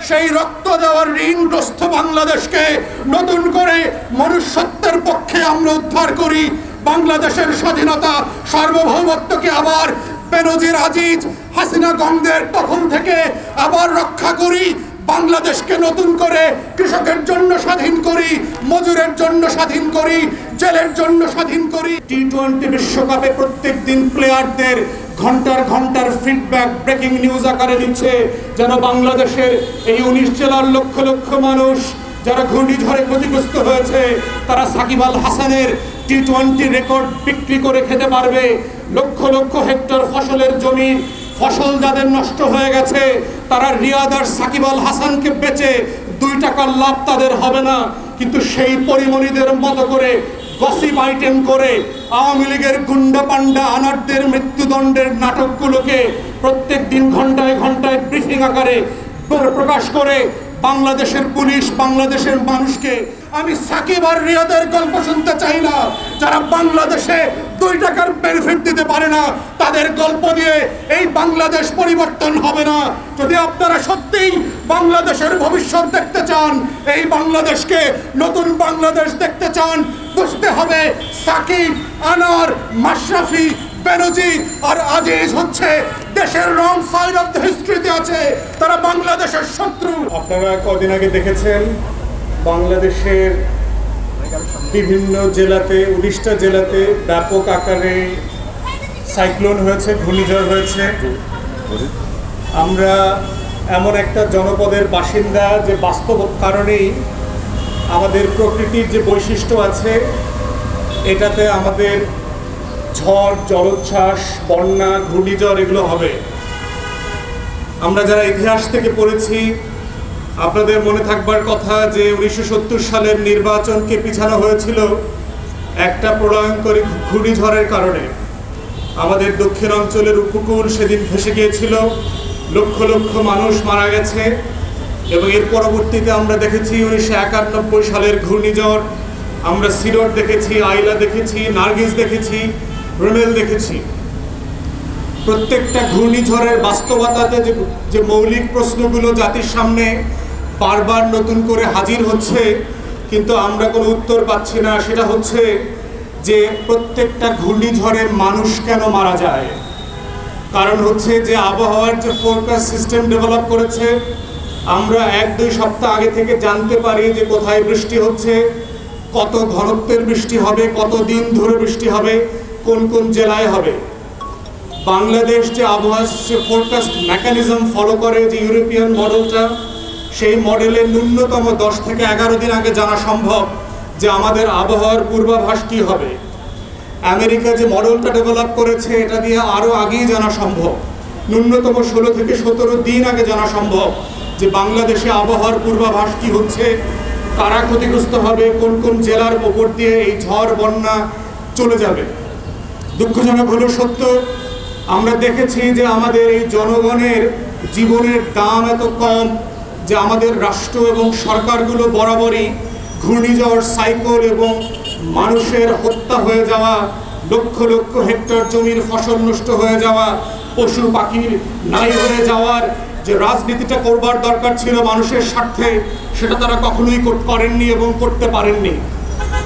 সেই রক্ত দেওয়ার ঋণগ্রস্ত বাংলাদেশকে নতুন করে মনুষ্যত্বের পক্ষে আমরা উদ্ধার করি, বাংলাদেশের স্বাধীনতা সার্বভৌমত্বকে আবার বেনজির আজিজ হাসিনা গঙ্গের দখল থেকে আবার রক্ষা করি, বাংলাদেশকে নতুন করে কৃষকের জন্য স্বাধীন করি, মজুরের জন্য স্বাধীন করি, জেলের জন্য স্বাধীন করি। টি-20 বিশ্বকাপে প্রত্যেক দিন প্লেয়ারদের ঘন্টার ঘন্টার ফিডব্যাক ব্রেকিং নিউজ আকারে দিচ্ছে, যেন বাংলাদেশের এই 19 জেলার লক্ষ লক্ষ মানুষ যারা ঘূর্ণিঝড়ে ক্ষতিগ্রস্ত হয়েছে তারা সাকিব আল হাসানের টি-20 রেকর্ড বিক্রি করে খেতে পারবে। লক্ষ লক্ষ হেক্টর ফসলের জমির ফসল যাদের নষ্ট হয়ে গেছে তারা রিয়াদ আর সাকিব আল হাসানকে বেচে 2 টাকার লাভ তাদের হবে না। কিন্তু সেই পরিমণিদের মতো করে গসিপ আইটেম করে আওয়ামী লীগের গুন্ডা পান্ডা আনারদের মৃত্যুদণ্ডের নাটকগুলোকে প্রত্যেক দিন ঘন্টায় ঘন্টায় ব্রিফিং আকারে প্রকাশ করে বাংলাদেশের পুলিশ, বাংলাদেশের মানুষকে আমি সাকিব আর রিয়াদের গল্প শুনতে চাই না। যারা বাংলাদেশে 2 টাকার বেনিফিট দিতে পারে না তাদের গল্প দিয়ে এই বাংলাদেশ পরিবর্তন হবে না। যদি আপনারা সত্যিই বাংলাদেশের ভবিষ্যৎ দেখতে চান, এই বাংলাদেশকে নতুন বাংলাদেশ দেখতে চান, বুঝতে হবে সাকিব, আনার, মাশরাফি, বেনজির আর আজিজ হচ্ছে দেশের রং সাইড অফ দ্য হিস্ট্রিতে আছে, তারা বাংলাদেশের শত্রু। আপনারা কদিন আগে দেখেছেন বাংলাদেশের বিভিন্ন জেলাতে 19টা জেলাতে ব্যাপক আকারে সাইক্লোন হয়েছে, ঘূর্ণিঝড় হয়েছে। আমরা এমন একটা জনপদের বাসিন্দা যে বাস্তব কারণেই আমাদের প্রকৃতির যে বৈশিষ্ট্য আছে এটাতে আমাদের ঝড়, জলোচ্ছ্বাস, বন্যা, ঘূর্ণিঝড় এগুলো হবে। আমরা যারা ইতিহাস থেকে পড়েছি আপনাদের মনে থাকবার কথা যে 1970 সালের নির্বাচনকে পিছানো হয়েছিল একটা প্রলয়ঙ্করী ঘূর্ণিঝড়ের কারণে। আমাদের দক্ষিণ অঞ্চলের উপকূল সেদিন ভেসে গিয়েছিল, লক্ষ লক্ষ মানুষ মারা গেছে। এবং এর পরবর্তীতে আমরা দেখেছি 1991 সালের ঘূর্ণিঝড়, আমরা সিডর দেখেছি, আইলা দেখেছি, নার্গিস দেখেছি, রেমেল দেখেছি। প্রত্যেকটা ঘূর্ণিঝড়ের বাস্তবতাতে যে মৌলিক প্রশ্নগুলো জাতির সামনে বারবার নতুন করে হাজির হচ্ছে কিন্তু আমরা কোনো উত্তর পাচ্ছি না, সেটা হচ্ছে যে প্রত্যেকটা ঘূর্ণিঝড়ে মানুষ কেন মারা যায়। কারণ হচ্ছে যে আবহাওয়ার যে ফোরকাস্ট সিস্টেম ডেভেলপ করেছে, আমরা 1-2 সপ্তাহ আগে থেকে জানতে পারি যে কোথায় বৃষ্টি হচ্ছে, কত ঘনত্বের বৃষ্টি হবে, কত দিন ধরে বৃষ্টি হবে, কোন কোন জেলায় হবে। বাংলাদেশ যে আবহাওয়ার ফোরকাস্ট মেকানিজম ফলো করে, যে ইউরোপিয়ান মডেলটা, সেই মডেলে ন্যূনতম 10 থেকে 11 দিন আগে জানা সম্ভব যে আমাদের আবহাওয়ার পূর্বাভাস কী হবে। আমেরিকা যে মডেলটা ডেভেলপ করেছে এটা দিয়ে আরও আগেই জানা সম্ভব, ন্যূনতম 16 থেকে 17 দিন আগে জানা সম্ভব যে বাংলাদেশে আবহাওয়ার পূর্বাভাস কী হচ্ছে, কারা ক্ষতিগ্রস্ত হবে, কোন কোন জেলার ওপর দিয়ে এই ঝড় বন্যা চলে যাবে। দুঃখজনক হলো সত্য, আমরা দেখেছি যে আমাদের এই জনগণের জীবনের দাম এত কম যে আমাদের রাষ্ট্র এবং সরকারগুলো বরাবরই ঘূর্ণিঝড়, সাইক্লোন এবং মানুষের হত্যা হয়ে যাওয়া, লক্ষ লক্ষ হেক্টর জমির ফসল নষ্ট হয়ে যাওয়া, পশু পাখির নাই হয়ে যাওয়ার যে রাজনীতিটা করবার দরকার ছিল মানুষের স্বার্থে, সেটা তারা কখনোই করেননি এবং করতে পারেননি।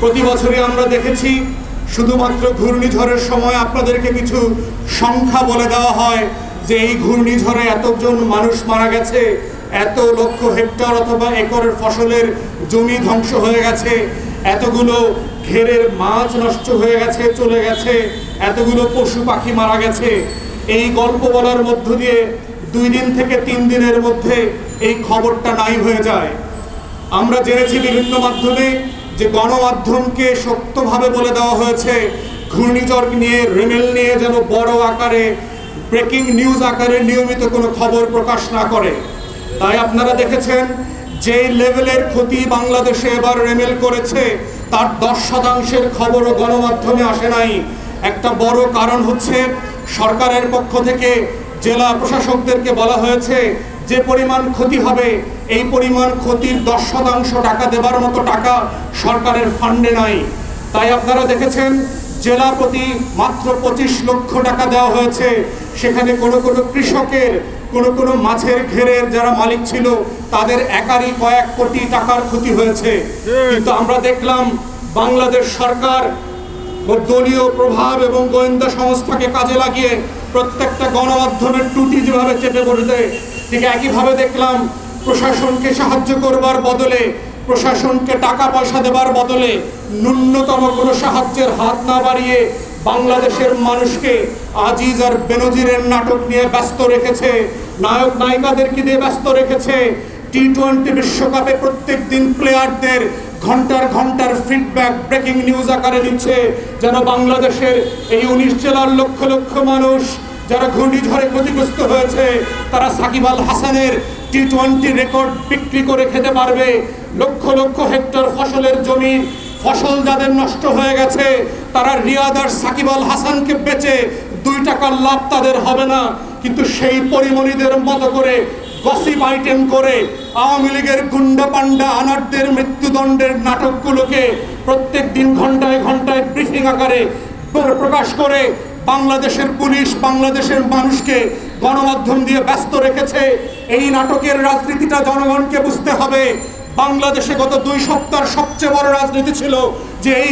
প্রতি বছরই আমরা দেখেছি শুধুমাত্র ঘূর্ণিঝড়ের সময় আপনাদেরকে কিছু সংখ্যা বলে দেওয়া হয় যে এই ঘূর্ণিঝড়ে এতজন মানুষ মারা গেছে, এত লক্ষ হেক্টর অথবা একরের ফসলের জমি ধ্বংস হয়ে গেছে, এতগুলো ঘেরের মাছ নষ্ট হয়ে গেছে, চলে গেছে, এতগুলো পশু পাখি মারা গেছে। এই গল্প বলার মধ্য দিয়ে 2 দিন থেকে 3 দিনের মধ্যে এই খবরটা নাই হয়ে যায়। আমরা জেনেছি বিভিন্ন মাধ্যমে যে গণমাধ্যমকে শক্তভাবে বলে দেওয়া হয়েছে ঘূর্ণিঝড় নিয়ে, রেমেল নিয়ে যেন বড় আকারে ব্রেকিং নিউজ আকারে নিয়মিত কোনো খবর প্রকাশ না করে। তাই আপনারা দেখেছেন যে লেভেলের ক্ষতি বাংলাদেশে এবার রেমেল করেছে তার 10% খবরও গণমাধ্যমে আসে নাই। একটা বড় কারণ হচ্ছে সরকারের পক্ষ থেকে জেলা প্রশাসকদেরকে বলা হয়েছে যে পরিমাণ ক্ষতি হবে এই পরিমাণ ক্ষতির 10% টাকা দেবার মতো টাকা সরকারের ফান্ডে নাই। তাই আপনারা দেখেছেন জেলা প্রতি মাত্র 25 লক্ষ টাকা দেওয়া হয়েছে। সেখানে কোনো কৃষকের কোনো মাছের ঘেরের যারা মালিক ছিল তাদের একারই কয়েক কোটি টাকার ক্ষতি হয়েছে। কিন্তু আমরা দেখলাম বাংলাদেশ সরকার দলীয় প্রভাব এবং গোয়েন্দা সংস্থাকে কাজে লাগিয়ে প্রত্যেকটা গণমাধ্যমের ত্রুটি যেভাবে চেপে বসে, ঠিক একইভাবে দেখলাম প্রশাসনকে সাহায্য করবার বদলে, প্রশাসনকে টাকা পয়সা দেবার বদলে ন্যূনতম কোনো সাহায্যের হাত না বাড়িয়ে বাংলাদেশের মানুষকে আজিজ আর বেনজিরের নাটক নিয়ে ব্যস্ত রেখেছে, নায়ক নায়িকাদেরকে দিয়ে ব্যস্ত রেখেছে। টি-20 বিশ্বকাপে প্রত্যেক দিন প্লেয়ারদের ঘন্টার ফিডব্যাক ব্রেকিং নিউজ আকারে দিচ্ছে, যেন বাংলাদেশের এই 19 জেলার লক্ষ লক্ষ মানুষ যারা ঘূর্ণিঝড়ে ক্ষতিগ্রস্ত হয়েছে তারা সাকিব আল হাসানের টি-20 রেকর্ড বিক্রি করে খেতে পারবে। লক্ষ লক্ষ হেক্টর ফসলের জমির ফসল যাদের নষ্ট হয়ে গেছে তারা রিয়াদ আর সাকিব আল হাসানকে বেচে 2 টাকার লাভ তাদের হবে না। কিন্তু সেই পরিমণিদের মতো করে গসিপ আইটেম করে আওয়ামী লীগের গুন্ডা পান্ডা আনারদের মৃত্যুদণ্ডের নাটকগুলোকে প্রত্যেক দিন ঘন্টায় ব্রিফিং আকারে প্রকাশ করে বাংলাদেশের পুলিশ বাংলাদেশের মানুষকে গণমাধ্যম দিয়ে ব্যস্ত রেখেছে। এই নাটকের রাজনীতিটা জনগণকে বুঝতে হবে। বাংলাদেশে গত 2 সপ্তাহের সবচেয়ে বড় রাজনীতি ছিল যে এই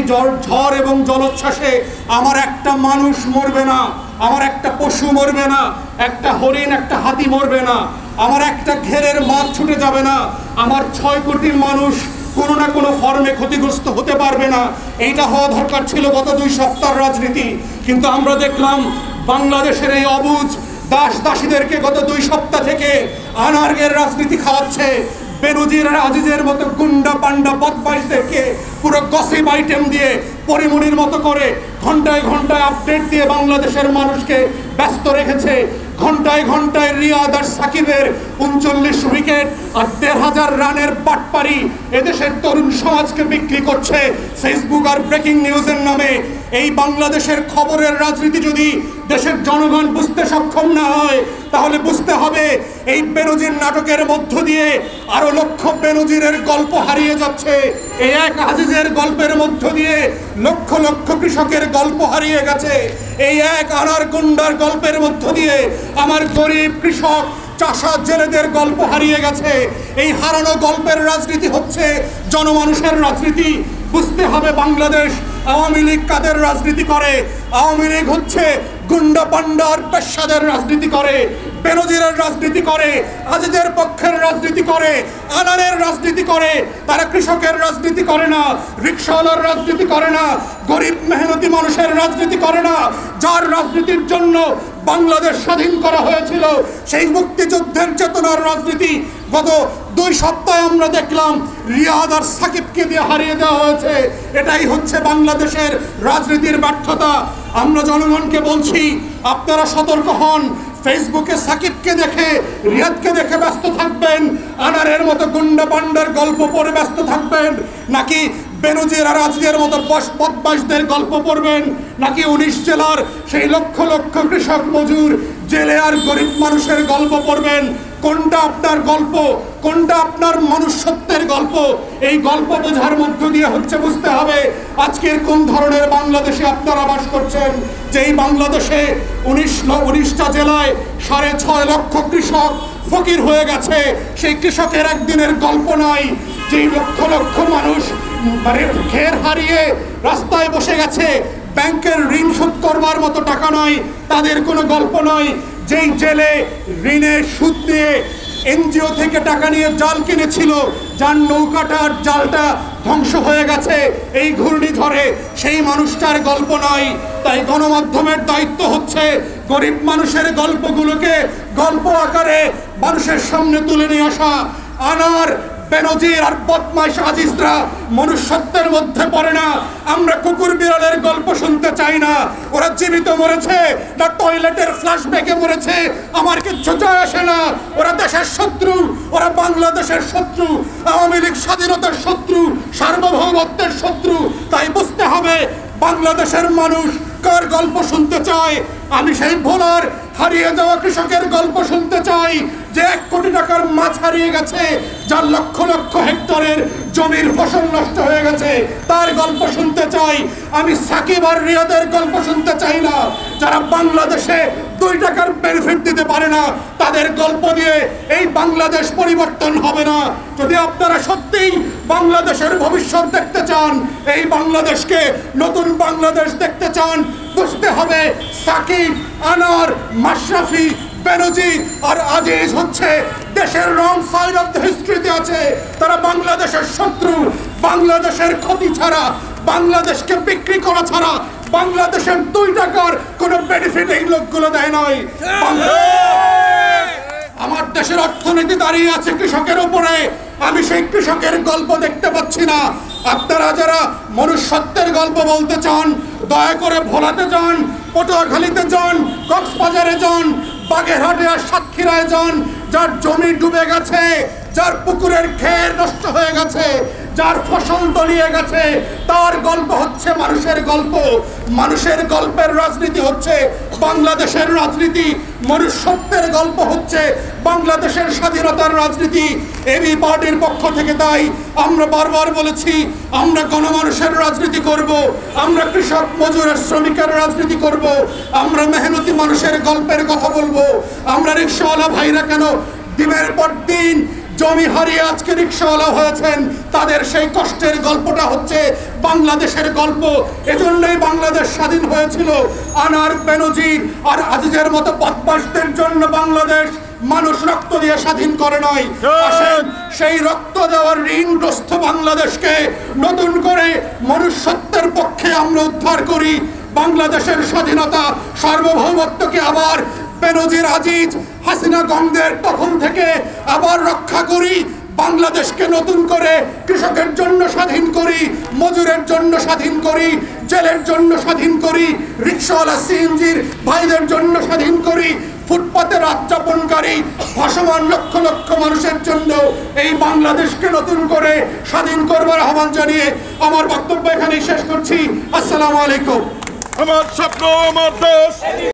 ঝড় এবং জলোচ্ছ্বাসে আমার একটা মানুষ মরবে না, আমার একটা পশু মরবে না, একটা হরিণ একটা হাতি মরবে না, আমার একটা ঘেরের মাছ ছুটে যাবে না, আমার 6 কোটি মানুষ কোনো না কোনো ফর্মে ক্ষতিগ্রস্ত হতে পারবে না। এইটা হওয়া দরকার ছিল গত 2 সপ্তাহের রাজনীতি। কিন্তু আমরা দেখলাম বাংলাদেশের এই অবুঝ দাস দাসীদেরকে গত 2 সপ্তাহ থেকে আনারগের রাজনীতি খাওয়াচ্ছে। বেনজির আর আজিজের মতো গুন্ডা পান্ডা বদমাইশদেরকে পুরো গসিপ আইটেম দিয়ে পরিমণির মতো করে ঘন্টায় আপডেট দিয়ে বাংলাদেশের মানুষকে ব্যস্ত রেখেছে। ঘন্টায় রিয়াদ আর সাকিবের 39 উইকেট আর 1,500 রানের বাটপারি এদেশের তরুণ সমাজকে বিক্রি করছে ফেসবুক আর ব্রেকিং নিউজের নামে। এই বাংলাদেশের খবরের রাজনীতি যদি দেশের জনগণ বুঝতে সক্ষম না হয় তাহলে বুঝতে হবে এই বেনজির নাটকের মধ্য দিয়ে আরো লক্ষ বেনজিরের গল্প হারিয়ে যাচ্ছে। এই এক আজিজের গল্পের মধ্য দিয়ে লক্ষ লক্ষ কৃষকের গল্প হারিয়ে গেছে। এই এক আনার গুন্ডার গল্পের মধ্য দিয়ে আমার গরিব কৃষক চাষা জেলেদের গল্প হারিয়ে গেছে। এই হারানো গল্পের রাজনীতি হচ্ছে জনমানুষের রাজনীতি। বুঝতে হবে বাংলাদেশ আওয়ামী লীগ কাদের রাজনীতি করে। আওয়ামী লীগ হচ্ছে গুন্ডা পান্ডার পেশাদের রাজনীতি করে, বেনজিরের রাজনীতি করে, আজিজের পক্ষের রাজনীতি করে, আনারের রাজনীতি করে। তারা কৃষকের রাজনীতি করে না, রিকশাওয়ালার রাজনীতি করে না, গরিব মেহনতি মানুষের রাজনীতি করে না। যার রাজনীতির জন্য বাংলাদেশ স্বাধীন করা হয়েছিল সেই মুক্তিযুদ্ধের চেতনার রাজনীতি গত 2 সপ্তাহে আমরা দেখলাম রিয়াদ আর সাকিবকে দিয়ে হারিয়ে দেওয়া হয়েছে। এটাই হচ্ছে বাংলাদেশের রাজনীতির ব্যর্থতা। আমরা জনগণকে বলছি আপনারা সতর্ক হন। ফেসবুকে সাকিবকে দেখে রিয়াদকে দেখে ব্যস্ত থাকবেন, আনারের মতো গুন্ডা পান্ডার গল্প পড়ে ব্যস্ত থাকবেন, নাকি বেনজির আর আজিজের মতো বদমাশদের গল্প পড়বেন, নাকি 19 জেলার সেই লক্ষ লক্ষ কৃষক মজুর জেলে আর গরিব মানুষের গল্প পড়বেন? কোনটা আপনার গল্প, কোনটা আপনার মনুষ্যত্বের গল্প? এই গল্প বোঝার মধ্য দিয়ে হচ্ছে বুঝতে হবে আজকের কোন ধরনের বাংলাদেশে আপনারা বাস করছেন। যেই বাংলাদেশে 19টা জেলায় 6.5 লক্ষ কৃষক ফকির হয়ে গেছে, সেই কৃষকের একদিনের গল্প নয়। যেই লক্ষ লক্ষ মানুষ ঘের হারিয়ে রাস্তায় বসে গেছে, ব্যাংকের ঋণ শোধ করবার মতো টাকা নয়, তাদের কোনো গল্প নয়। যেই জেলে ঋণের সুদ দিয়ে এনজিও থেকে টাকা নিয়ে জাল কিনেছিল, যার নৌকাটার জালটা ধ্বংস হয়ে গেছে এই ঘূর্ণিঝড়ে, সেই মানুষটার গল্প নয়। তাই গণমাধ্যমের দায়িত্ব হচ্ছে গরিব মানুষের গল্পগুলোকে গল্প আকারে মানুষের সামনে তুলে নিয়ে আসা। আনার বেনজির আর বদমাইশ আজিজরা মনুষ্যত্বের মধ্যে পড়ে না। আমরা কুকুর বিড়ালের গল্প শুনতে চাই না। ওরা জীবিত মরেছে না টয়লেটের ফ্ল্যাশব্যাকে মরেছে আমার কিচ্ছু যায় আসে না। ওরা দেশের শত্রু, ওরা বাংলাদেশের শত্রু, আওয়ামী লীগ স্বাধীনতার শত্রু, সার্বভৌমত্বের শত্রু। তাই বুঝতে হবে বাংলাদেশের মানুষ কার গল্প শুনতে চায়। আমি সেই ভোলার হারিয়ে যাওয়া কৃষকের গল্প শুনতে চাই, যে 1 কোটি টাকার মাছ হারিয়ে গেছে, যার লক্ষ লক্ষ হেক্টরের জমির ফসল নষ্ট হয়ে গেছে, তার গল্প শুনতে চাই। আমি সাকিব আর রিয়াদের গল্প শুনতে চাই না। যারা বাংলাদেশে 2 টাকার বেনিফিট দিতে পারে না, তাদের গল্প দিয়ে এই বাংলাদেশ পরিবর্তন হবে না। যদি আপনারা সত্যিই বাংলাদেশের ভবিষ্যৎ দেখতে চান, এই বাংলাদেশকে নতুন বাংলাদেশ দেখতে চান, বুঝতে হবে সাকিব, আনার, মাশরাফি, বেনজির আর আজিজ হচ্ছে দেশের রং সাইড অফ দ্য হিস্ট্রিতে আছে। তারা বাংলাদেশের শত্রু। বাংলাদেশের ক্ষতি ছাড়া, বাংলাদেশকে বিক্রি করা ছাড়া বাংলাদেশের 2 টাকার কোনো বেনিফিট এই লোকগুলো দেয় নয়। আমার দেশের অর্থনীতি দাঁড়িয়ে আছে কৃষকের উপরে। আমি সেই কৃষকের গল্প দেখতে পাচ্ছি না। আপনারা যারা মনুষ্যত্বের গল্প বলতে চান, দয়া করে ভোলাতে যান, পটুয়াখালীতে যান, কক্সবাজারে যান, বাগেরহাটে আর সাতক্ষীরায় যান। যার জমি ডুবে গেছে, যার পুকুরের খের নষ্ট হয়ে গেছে, যার ফসল তলিয়ে গেছে, তার গল্প হচ্ছে মানুষের গল্প। মানুষের গল্পের রাজনীতি হচ্ছে বাংলাদেশের রাজনীতি। মনুষ্যত্বের গল্প হচ্ছে বাংলাদেশের স্বাধীনতার রাজনীতি। এবি পার্টির পক্ষ থেকে তাই আমরা বারবার বলেছি, আমরা গণমানুষের রাজনীতি করব, আমরা কৃষক, মজুর, শ্রমিকের রাজনীতি করব, আমরা মেহনতি মানুষের গল্পের কথা বলবো। আমরা রিক্সাওয়ালা ভাইরা কেন দিনের পর দিন জমি হারিয়ে আজকে রিক্সাওয়ালা হয়েছেন, তাদের সেই কষ্টের গল্পটা হচ্ছে বাংলাদেশের গল্প। এজন্যই বাংলাদেশ স্বাধীন হয়েছিল। আনার, বেনজির আর আজিজের মতো বদমাশদের জন্য বাংলাদেশ মানুষ রক্ত দিয়ে স্বাধীন করে নয়। আসেন সেই রক্ত দেওয়ার ঋণগ্রস্ত বাংলাদেশকে নতুন করে মনুষ্যত্বের পক্ষে আমরা উদ্ধার করি। বাংলাদেশের স্বাধীনতা, সার্বভৌমত্বকে আবার বেনজির, আজিজ, হাসিনা গঙ্গের তখন থেকে আবার রক্ষা করি। বাংলাদেশকে নতুন করে কৃষকের জন্য স্বাধীন করি, মজুরের জন্য স্বাধীন করি, জেলের জন্য স্বাধীন করি, রিক্সাওয়ালা সিএনজির ভাইদের জন্য স্বাধীন করি, ফুটপাতে রাত যাপনকারী ভাসমান লক্ষ লক্ষ মানুষের জন্য এই বাংলাদেশকে নতুন করে স্বাধীন করবার আহ্বান জানিয়ে আমার বক্তব্য এখানেই শেষ করছি। আসসালামু আলাইকুম। আমার স্বপ্ন, আমার দেশ।